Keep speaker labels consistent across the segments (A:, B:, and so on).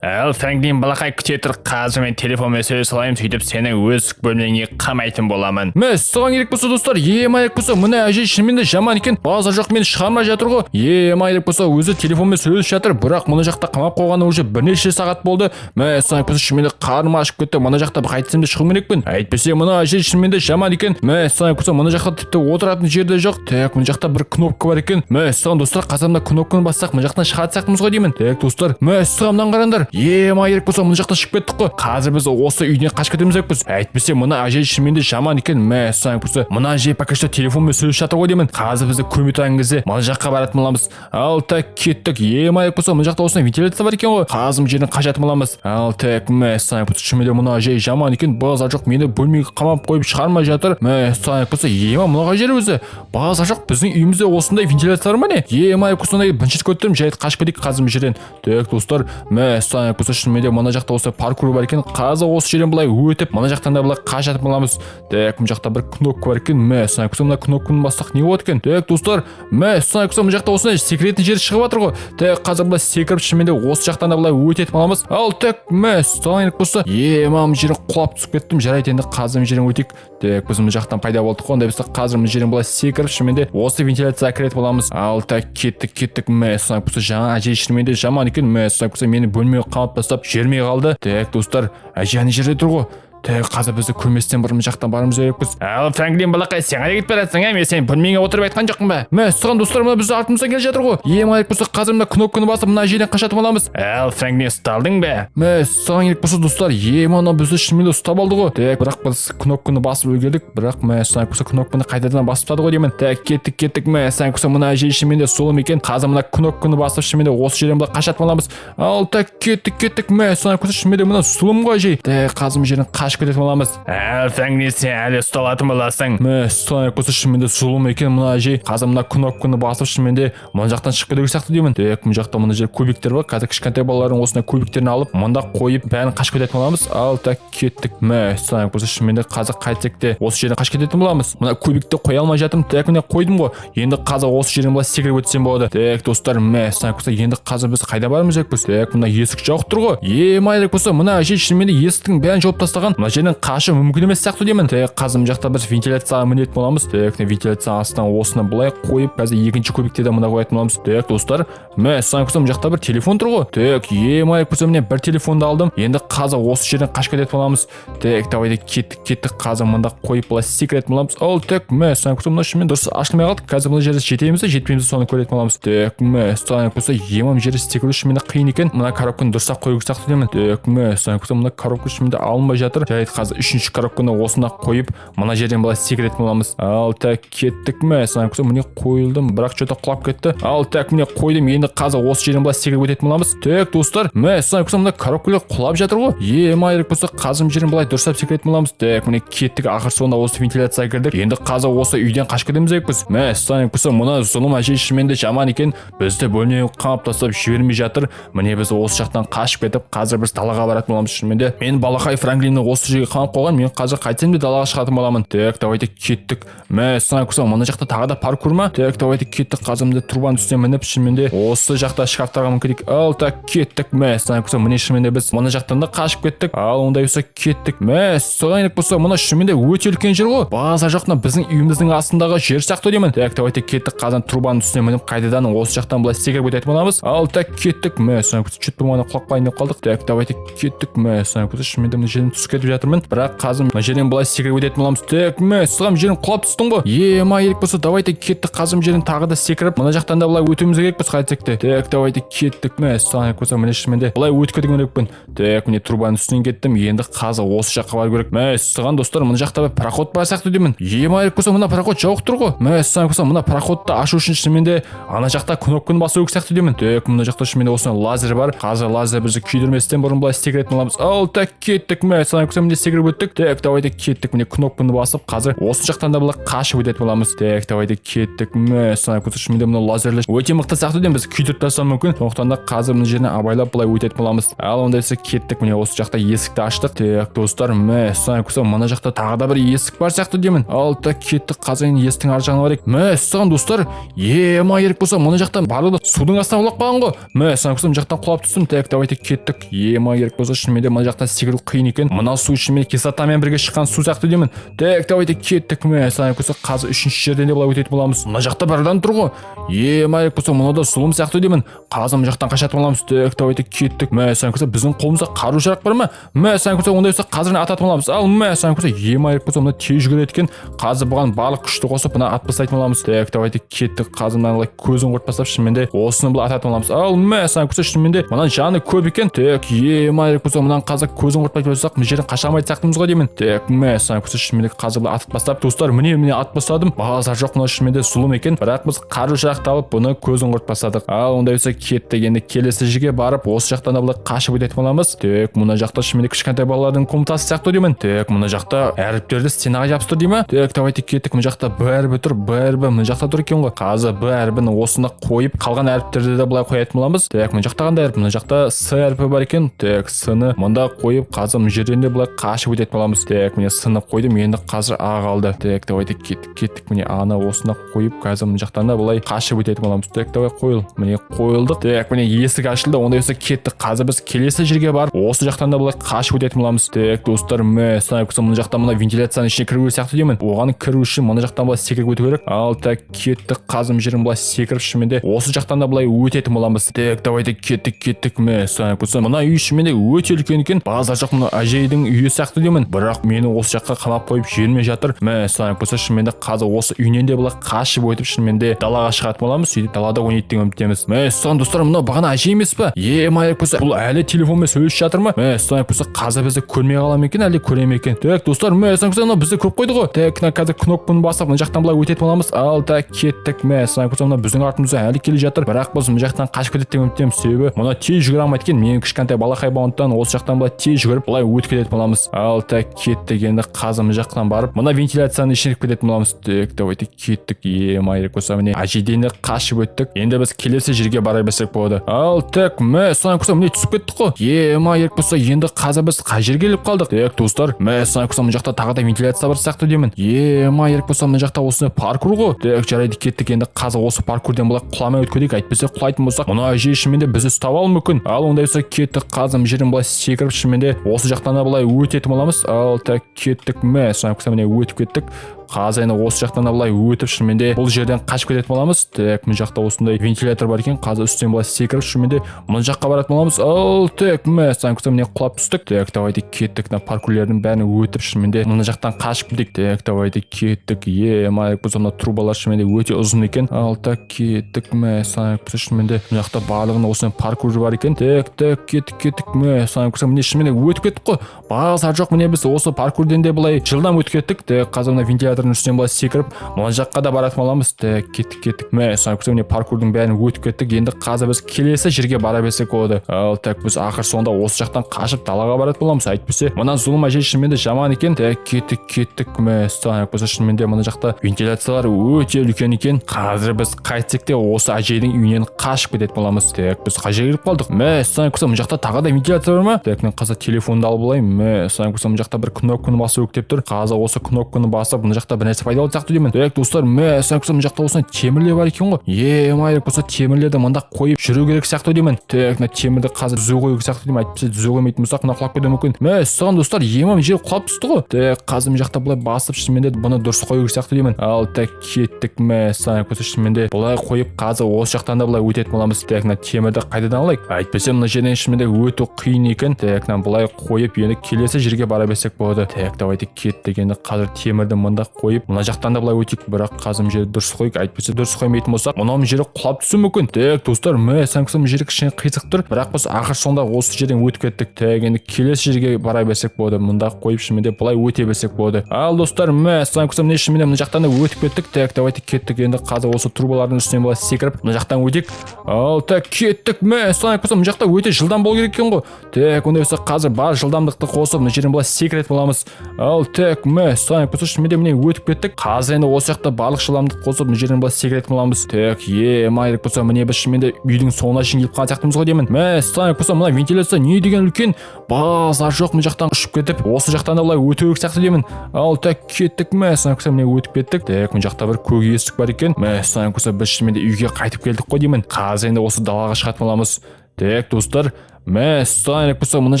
A: Ал Франклин балақай күте тұр, қазір мен телефонмен сөйлесе алайын, сөйтіп сенің өз бөлмеңе қамайтын боламын.
B: Мә, саған керек болса достар, ем-айрек болса, мына әже шынымен де жаман екен. Базар жоқ мені шығармай жатыр ғой. Ем-айрек болса, өзі телефонмен сөйлесіп жатыр, бірақ мына жақта қамап қойғаны уже бірнеше сағат болды. Мә, саған болса шынымен де қарным ашып кетті. Мына жақта қайтсам да шығу керекпін. Әйтпесе мына әже шынымен де жаман екен. Мә, саған болса, мына жақта тіпті отыратын жерде жоқ. Так, мына жақта бір кнопка бар екен. Мә, саған достар, қазанда кнопканы бассақ, мына жақтан шығатсақпыз ғой деймін. Так, достар, мә, сығамдан қараңдар. Ем-айрек болса, мына жақтан шығып кеттік қой. Қазір біз осы үйден қашып кетеміз екпіз. Әйтпесе мына әже шынымен де жаман екен. Мә, саған болса, мына әже пока что телефонмен сөйлесіп жатыр ғой деймін. Қазір бізді көрмей тұрған кезде мына жаққа баратын боламыз. Ал так кеттік. Ем-айрек болса, мына жақта осындай вентиляция бар екен ғой. Қазір жерден қашатын боламыз. Ал так, мә, саған болса, шынымен де мына әже жаман екен. Базар жоқ мені бөлмеге қамап қойып шығармай жатыр. Мә, саған болса, ема мына жер өзі. Базар жоқ біздің үйімізде осындай вентиляция бар ма не? Ем-айрек болса, бірінші көтеріп жайт қашып кетейік қазір жерден. Так, достар, мә, саған болса, шынымен де мына жақта осы паркур бар екен. Қазір осы жерден былай өтіп, мына жақтан да былай қашатын боламыз. Так, мына жақта бір кнопка бар екен. Мә, саған болса, мына кнопканы бассақ не болады екен? Так, достар, мә, саған болса, мына жақта осындай секретный жер шығып жатыр ғой. Так, қазір былай секіріп шынымен де осы жақтан да былай өтетін боламыз. Ал так, мә, саған болса, мам жерін құлап түсіп кеттім. Жарайды, енді қазір жерін өтейік. Так, біз мына жақтан пайда болдық қой. Онда біз қазір мына жерін былай секіріп шынымен де осы вентиляцияға кіретін боламыз. Ал так, кеттік. Мә, саған болса, жаңа әже шынымен де жаман екен. Мә, саған болса, мені бөлмеге қамап тастап жібермей қалды. Так, достар, әже ана жерде тұр ғой. Так, қазір бізді көрместен бұрын жақтан барымыз керекпіз.
A: Ал Франклин балақай, сен қайда кетіп баратсың, мен сен бөлмеңе отырып айтқан жоқпын ба?
B: Мә, саған достар, мына бізді артымыздан келе жатыр ғой. Ем-айрек болса, қазір мына кнопканы басып мына жерден қашатын боламыз.
A: Ал Франклин, ұсталдың ба?
B: Мә, саған керек болса, достар, ана бізді шынымен де ұстап алды ғой. Так, бірақ біз кнопканы басып үлгердік, бірақ мә, саған болса, кнопканы қайтадан басып тастады ғой деймін. Так, кеттік. Мә, саған болса, мына әже шынымен де солым екен. Қазір мына кнопканы басып шынымен де осы жерден былай қашатын боламыз. Ал так, кеттік. Мә, саған болса, шынымен де мына сұлым ғой әже. Так, қазір жерден қашып кететін боламыз.
A: Ал Франклин, сен әлі ұсталатын боласың.
B: Мә, саған болса, шынымен де сұлым екен мына әже. Қазір мына кнопканы басып шынымен де мына жақтан шығып кету сияқты деймін. Так, мына жақта мына жер кубиктер бар. Қазір кішкентай балалардың осындай кубиктерін алып, мында қойып бәрін қашып кететін боламыз. Ал так, кеттік. Мә, саған болса, шынымен де қазір қайтсек те осы жерден қашып кететін боламыз. Мына кубикті қоя алмай жатырмын. Так, міне қойдым ғой. Енді қазір осы жерден былай секіріп өтсем болады. Так, достар, мә, саған болса, енді қазір біз қайда барамыз екпіз? Так, мына есік жауып тұр ғой. Ем-айрек болса, мына әже шынымен де есіктің бәрін жауып тастаған. Мына жерден қашу мүмкін емес сияқты деймін. Так, қазір мына жақта біз вентиляцияға мінетін боламыз. Так, вентиляция астынан осыны былай қойып, қазір екінші кубикте де мына қоятын боламыз. Так, достар, мә, саған болса, мына жақта бір телефон тұр ғой. Так, ем-айрек болса, міне бір телефонды алдым. Енді қазір осы жерден қашып кететін боламыз. Так, давайте кеттік. Қазір мында қойып былай секіретін боламыз. Ал так, мә, саған болса, мына шынымен дұрыс ашылмай қалды. Қазір мына жерде жетеміз бе, жетпейміз бе, соны көретін боламыз. Так, мә, саған болса, жерде секіру шынымен қиын екен. Мына коробканы дұрыстап қою керек деймін. Так, мә, саған болса, мына коробка шынымен алынбай жатыр. Жарайды, қазір үшінші коробканы осында қойып, мына жерден былай секіретін боламыз. Ал так, кеттік. Мә, саған болса, міне қойылдым, бірақ что-то құлап кетті. Ал так, міне қойдым. Енді қазір осы жерден былай секіріп өтетін боламыз. Так, достар, мә, саған болса, мына коробкалар құлап жатыр ғой. Ем-айрек болса, қазір жерден былай дұрыстап секіретін боламыз. Так, міне кеттік. Ақыр соңында осы вентиляцияға кірдік. Енді қазір осы үйден қашып кетеміз екпіз. Мә, саған болса, мына зұлым әже шынымен де жаман екен. Бізді бөлмеге қамап тастап жібермей жатыр. Міне біз осы жақтан қашып кетіп, қазір біз далаға баратын боламыз шынымен де. Мен балақай Франклинді осы жерге қамап қойған. Мен қазір қайтсам да далаға шығатын боламын. Так, давайте кеттік. Мә, саған болса, мына жақта тағы да паркур ма? Так, давайте кеттік. Қазір турбаның үстіне мініп шынымен де осы жақта шкафтарға мініп. Ал так, кеттік. Мә, саған болса, міне шынымен де біз мына жақтан да қашып кеттік. Ал ондай болса кеттік. Мә, саған болса, мына шынымен де өте үлкен жер ғой. Базар жоқта біздің үйіміздің астындағы жер сияқты деймін. Так, давайте кеттік. Қазір турбаның үстіне мініп қайтадан осы жақтан былай секіріп өтетін боламыз. Ал так, кеттік. Мә, саған болса, чуть болмағанда құлап қалайын деп қалдық. Так, давайте кеттік. Мә, саған болса, шынымен де мына жерден түсіп кетіп жатырмын. Бірақ қазір мына жерден былай секіріп өтетін боламыз. Так, мә, саған жерден құлап түстің ғой. Ем-айрек болса, давайте кеттік. Қазір жерден тағы да секіріп, мына жақтан да былай өтуіміз керек біз қайтсек те. Так, давайте кеттік. Мә, саған болса, міне шынымен де былай өтіп кетуім керекпін. Так, міне турбаның үстінен кеттім. Енді қазір осы жаққа бару керек. Мә, саған достар, мына жақта бір пароход бар сияқты деймін. Ем-айрек болса, мына пароход жауып тұр ғой. Мә, саған болса, мына пароходты ашу үшін шынымен де ана жақта кнопканы басу керек сияқты деймін. Так, мына жақта шынымен де осындай лазер бар. Қазір лазер бізді күйдірместен бұрын былай секіретін боламыз. Ал так, кеттік. Мә, саған болса, көзі міне секіріп өттік. Так, давайте кеттік. Міне кнопканы басып, қазір осы жақтан да былай қашып өтетін боламыз. Так, давайте кеттік. Сана көзі міне мына лазерлі өте мықты сияқты деп біз күйдіріп тастау мүмкін. Сондықтан да қазір мына жеріне абайлап былай өтетін боламыз. Ал онда есе кеттік. Міне осы жақта есікті аштық. Так, достар, сана көзі мына жақта тағы да бір есік бар сияқты деймін. Ал так кеттік. Қазір енді есіктің ар жағына барайық. Саған достар, ема керек болса мына жақтан барлығы судың астына құлап қалған ғой. Сана көзі мына жақтан құлап түстім. Так, давайте кеттік. Ема керек болса шынымен де мына жақтан секіру қиын екен. Мына су шынымен кислотамен бірге шыққан су сияқты деймін. Так, давайте кеттік. Сана көзі қазір үшінші жерден де былай өтетін боламыз. Мына жақта бір адам тұр ғой. Ема керек болса мына да сұлым сияқты деймін. Қазір мына жақтан қашатын боламыз. Так, давайте кеттік. Сана көзі біздің қолымызда қару жарақ бар ма? Сана көзі ондай болса қазір ататын боламыз. Ал сана көзі ема керек болса мына тез жүгіреді екен. Қазір бұған барлық күшті қосып мына атып тастайтын боламыз. Так, давайте кеттік. Қазір мынаны көзін құрт тастап шынымен де осыны бұл ататын боламыз. Ал сана көзі шынымен де мына жаны көп екен. Так, ема керек болса мынаны қазір көзін құртпай болсақ мына жерден қаша алмайтын сияқтымыз ғой деймін. Так, сана көзі шынымен де қазір бұл атып тастап. Достар, міне атып тастадым. Базар жоқ, мына шынымен де зұлым екен. Бірақ біз қару жарақ тауып бұны көзін құрт тастадық. Ал ондай болса кеттік. Енді келесі жерге барып осы жақтан да былай қашып өтетін боламыз. Так, мына жақта шынымен де кішкентай балалардың комнатасы сияқты деймін. Так, мына жақта әріптерді стенаға жабыстыр деймін. Так, давайте кеттік. Мына жақта бәрібір тұр, бәрібір мына жақта тұр екен ғой. Қазір бәрібір осында қойып қалған әріптерді де былай қоятын боламыз. Так, мына жақта қандай әріп? Мына жақта С әрпі бар екен. Так, С-ны мында қойып қазір мына жерден де былай қашып өтетін боламыз. Так, міне С-ны қойдым, енді қазір А қалды. Так, давайте кеттік. Міне А-ны осында қойып қазір мына жақтан да былай қашып өтетін боламыз. Так, давай қойыл. Міне қойылдық. Так, міне есік ашылды. Ондай болса кеттік. Қазір біз келесі жерге барып осы жақтан да былай қашып өтетін боламыз. Так, достар, сана көзі мына жақтан мына вентиляцияның ішіне кіру сияқты деймін. Оған кіру үшін мына жақтан былай секіріп өту керек. Ал так кеттік. Қазір жерін былай секіріп шынымен де осы жақтан да былай өтетін боламыз. Так, давайте кеттік. Сана көзі мына үй шынымен де өте үлкен екен. Базар жоқ, мына әжейдің үйі сияқты деймін. Бірақ мені осы жаққа қамап қойып жібермей жатыр. Сана көзі шынымен де қазір осы үйінен де былай қашып өтіп шынымен де далаға шығатын боламыз. Сөйтіп далада ойнайды деген үміттеміз. Сана достар, мына бағана әже емес пе? Ема керек болса бұл әлі телефонмен сөйлесіп жатыр ма? Сана болса қазір бізді көрмей қала ма екен, әлде көре ме екен? Так, достар, сана болса бізді көріп қойды ғой. Так, қазір кнопканы басып мына жақтан былай өтетін боламыз. Ал так кеттік. Сана болса мына біздің артымызда әлі келе жатыр. Бірақ біз мына жақтан қашып кетеді деген үміттеміз. Себебі мына тез жүгіре алмайды екен. Мен кішкентай балақай болғандықтан осы жақтан былай тез жүгіріп былай өтіп кететін боламыз. Ал так кеттік. Енді қазір мына жақтан барып мына вентиляцияны ішіне кететін боламыз. Так, давайте кеттік. Ема керек болса міне әжеден де қашып өттік. Енді біз келесі жерге бара берсек болады. Ал так, сана болса міне түсіп кеттік қой. Ема керек болса енді қазір біз қай жерге келіп қалдық? Так, достар, сана болса мына жақта тағы да вентиляция бар сияқты деймін. Ема керек болса мына жақта осындай паркур ғой. Так, жарайды, кеттік. Енді қазір осы паркурден былай құламай өтіп кетейік. Әйтпесе құлайтын болсақ мына әже шынымен де бізді ұстап алуы мүмкін. Ал ондай болса кеттік. Қазір жерін былай секіріп шынымен де осы жақтан да былай өтетін боламыз. Ал так кеттік. Сана болса міне өтіп кеттік. Қазір енді осы жақтан да былай өтіп шынымен де бұл жерден қашып кететін боламыз. Так, мына жақта осындай вентилятор бар екен. Қазір үстінен былай секіріп шынымен де мына жаққа баратын боламыз. Ал так, сана болса міне құлап түстік. Так, давайте кеттік. Мына паркурлердің бәрін өтіп шынымен де мына жақтан қашып кетейік. Так, давайте кеттік. Ема керек болса мына трубалар шынымен де өте ұзын екен. Ал так кеттік. Сана болса шынымен де мына жақта барлығында осындай паркур бар екен. Так, кеттік. Сана болса міне шынымен де өтіп кеттік қой. Базар жоқ, міне біз осы паркурден де былай жылдам өтіп кеттік. Так, қазір мына вентилятор үстінен былай секіріп мына жаққа да баратын боламыз. Кеттік. Сана көзі міне паркурдың бәрін өтіп кеттік. Енді қазір біз келесі жерге бара берсек болады. Ал так біз ақыр соңында осы жақтан қашып далаға баратын боламыз. Әйтпесе мына зұлым әже шынымен де жаман екен. Кеттік. Сана көзі шынымен де мына жақта вентиляциялар өте үлкен екен. Қазір біз қайтсек те осы әжейдің үйінен қашып кететін боламыз. Так, біз қай жерге келіп қалдық? Сана көзі мына жақта тағы да вентиляция бар ма? Так, мен қазір телефонды алып алайын. Сана көзі мына жақта бір кнопканы басу керек деп тұр. Қазір осы кнопканы басып мына жақта бір нәрсе пайдалы сияқты деймін. Так, достар, сана көзі мына жақта осындай темірлер бар екен ғой. Ема керек болса темірлерді мында қойып жүру керек сияқты деймін. Так, мына темірді қазір түзеу қою керек сияқты деймін. Әйтпесе түзеу қоймайтын болсақ мына құлап кетуі мүмкін. Саған достар, ема жер құлап түсті ғой. Так, қазір мына жақта былай басып шынымен де бұны дұрыс қою керек сияқты деймін. Ал так кеттік. Сана көзі шынымен де былай қойып қазір осы жақтан да былай өтетін боламыз. Так, мына темірді қайдадан алайық? Әйтпесе мына жерден шынымен де өту қиын екен. Так, былай қойып енді келесі жерге бара берсек болады. Так, давайте кеттік. Енді қазір темірді мында қойып мына жақтан да былай өтейік. Бірақ қазір мына жерді дұрыс қойып, әйтпесе дұрыс қоймайтын болсақ мына жері құлап түсуі мүмкін. Так достар, мә сәңкісім жері кішкене қисық тұр, бірақ біз ақыр соңында осы жерден өтіп кеттік. Так енді келесі жерге бара берсек болады. Мында қойып шынымен былай өте берсек болады. Ал достар, мә сәңкісім шынымен мына жақтан да өтіп кеттік. Так давайте кеттік. Енді қазір осы трубалардың үстінен былай секіріп мына жақтан өтейік. Ал так кеттік. Мә сәңкісім мына жақта өте жылдам болу керек екен ғой. Так онда болса қазір бар жылдамдықты қосып мына жерден былай секіретін боламыз. Ал так мә сәңкісім шынымен міне өтіп кеттік. Қазір енді осы жақта барлық жылдамдықты қосып мына жерден былай секіретін боламыз. Так майрек болса міне біз шынымен үйдің соңына шейін келіп қалған сияқтымыз ғой деймін. Мә сәңкісім мына вентиляция не деген үлкен, базар жоқ мына жақтан ұшып кетіп осы жақтан да былай өту керек сияқты деймін. Ал так кеттік. Мә сәңкісім міне өтіп кеттік. Так мына жақта бір көк есік бар екен. Мә сәңкісім біз шынымен үйге қайтып келдік қой деймін. Қазір енді осы далаға шығатын боламыз. Так достар, мә сәңкісім болса мына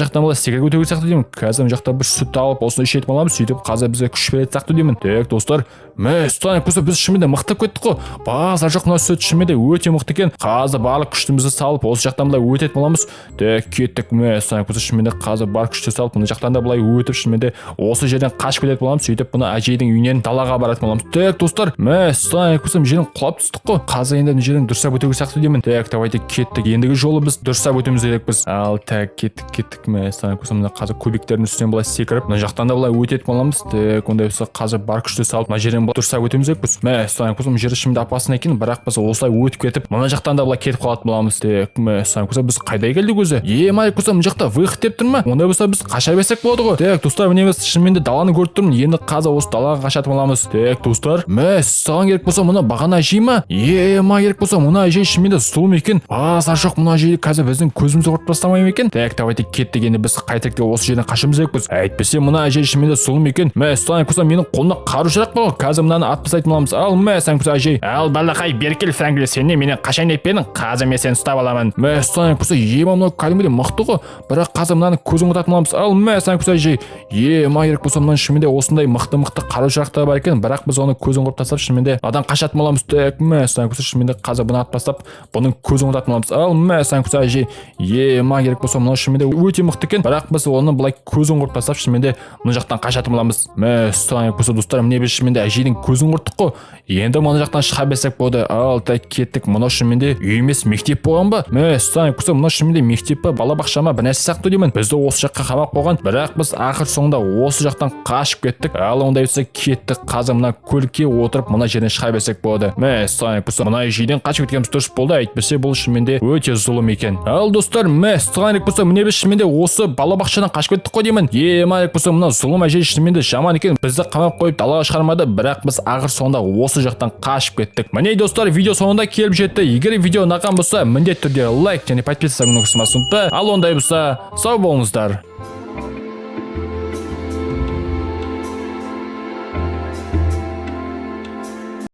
B: жақтан былай секіріп өту керек сияқты деймін. Қазір мына жақта бір сүт алып осыны ішетін боламыз. Сөйтіп қазір бізге күш береді сияқты деймін. Так достар, мә сәңкісім болса біз шынымен мықтап кеттік қой. Базар жоқ, мына сүт шынымен өте мықты екен. Қазір барлық күшімізді салып осы жақтан былай өтетін боламыз. Так кеттік. Мә сәңкісім болса шынымен қазір бар күшті салып мына жақтан да былай өтіп шынымен осы жерден қашып кететін боламыз. Сөйтіп мына әжейдің үйінен далаға баратын боламыз. Так достар, мә сәңкісім жерден құлап түстік қой. қазір енді жерден дұрыстап өтуге сияқты деймін. Так давайте кеттік. Ендігі жолы біз дұрыстап өтуіміз керекпіз. Ал так кеттік. Мә сәңкісім мына қазір кубиктердің үстінен былай секіріп мына жақтан да былай өтетін боламыз. Так ондай болса қазір бар күшті салып мына жерден дұрыстап өтуіміз керекпіз. Мә сәңкісім жері шынымен опасно екен, бірақ біз осылай өтіп кетіп мына жақтан да былай кетіп қалатын боламыз. Так мә сәңкісім біз қайда келдік өзі? Майкусам мына жақта выход деп тұр ма? Ондай болса біз қаша берсек болады ғой. Так достар, міне біз шынымен де даланы көріп тұрмын. Енді қазір осы далаға қашатын боламыз. Так достар, мә саған керек болса мына бағана әжей ма? Керек болса мына әжей шынымен де зұлым екен. Базар жоқ, мына әжей қазір біздің көзімізді құртып тастамай ма екен? Так давайте кеттік. Енді біз қайтайық та осы жерден қашуымыз керекпіз. Әйтпесе мына әжей шынымен де зұлым екен. Мә саған болса менің қолымда қару жарақ бар ғой. Қазір мынаны атып тастайтын боламыз. Ал мә саған болса әжей.
A: Ал балақай бері кел Франклин, сен не менен қашан айтпедің? Қазір мен сені ұстап аламын.
B: Мә саған болса мынау кәдімгідей мықты ғой. Бірақ қазір мынаны көзін құртатын боламыз. Ал мә саған болса әжей. Керек болса мынаны шынымен де осындай мықты қару жарақтар бар екен. Бірақ біз оны көзін құртып тастап шынымен де адан қашатын боламыз. Так мә саған болса шынымен де қазір бұны атып тастап бұның көзін құртатын боламыз. Ал мә саған болса әжей. Керек болса мынау шынымен де өте мықты екен. Бірақ біз оны былай көзін құртып тастап шынымен де мына жақтан қашатын боламыз. Мә саған болса достар, міне біз шынымен де әжейдің көзін құрттық қой. Енді мына жақтан шыға берсек болды. Ал так кеттік. Мынау шынымен де үй емес мектеп болған ба? Мә саған болса мынау шынымен де мектеп па, балабақша ма, бір нәрсе сияқты деймін. Бізді осы жаққа қамап қойған, бірақ біз ақыр соңында осы жақтан қашып кеттік. Ал ондай болса кеттік. Қазір мына көлікке отырып мына жерден шыға берсек болады. Мә саған болса мына жерден қашып кеткеніміз дұрыс болды. Әйтпесе бұл шынымен де өте зұлым екен. Ал достар, мә саған болса міне біз шынымен де осы балабақшадан қашып кеттік қой деймін. Болса мына зұлым әже шынымен де жаман екен. Бізді қамап қойып далаға шығармады, бірақ біз ақыр соңында осы жақтан қашып кеттік. Міне достар, видео соңында келіп жетті. Егер видео ұнаған болса, міндетті түрде лайк және подписываться ұмытпаңыздар. Ал ондай болса, сау болыңыздар.